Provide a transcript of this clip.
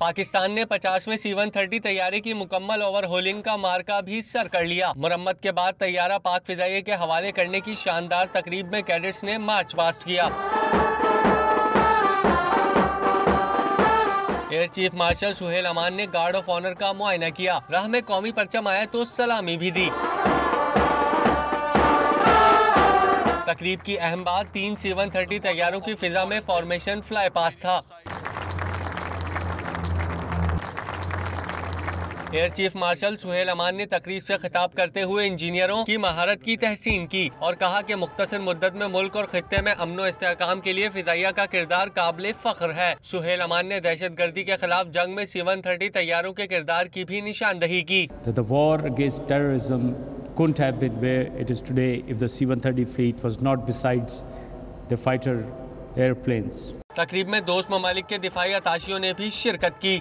पाकिस्तान ने 50वें C-130 तैयारे की मुकम्मल ओवरहोलिंग का मार्का भी सर कर लिया। मुरम्मत के बाद तैयारा पाक फिजाइये के हवाले करने की शानदार तकरीब में कैडेट्स ने मार्च पास्ट किया। एयर चीफ मार्शल सुहेल अमान ने गार्ड ऑफ ऑनर का मुआयना किया। राह में कौमी परचम आया तो सलामी भी दी। तकरीब की अहम बात 3 C-130 तैयारों की फिजा में फॉर्मेशन फ्लाई पास था। एयर चीफ मार्शल सुहेल अमान ने तकरीब से खिताब करते हुए इंजीनियरों की महारत की तहसीन की और कहा कि मुख्तसर मुद्दत में मुल्क और खित्ते में अमन व इस्तेहकाम के लिए फिजाइया का किरदार काबिल फख्र है। सुहेल अमान ने दहशत गर्दी के खिलाफ जंग में C-130 तैयारों के किरदार की भी निशानदही की। The war against terrorism couldn't have been where it is today if the C-130 fleet was not besides the fighter airplanes. तकरीब में दोस्त ममालिक के दिफाई अताशियों ने भी शिरकत की।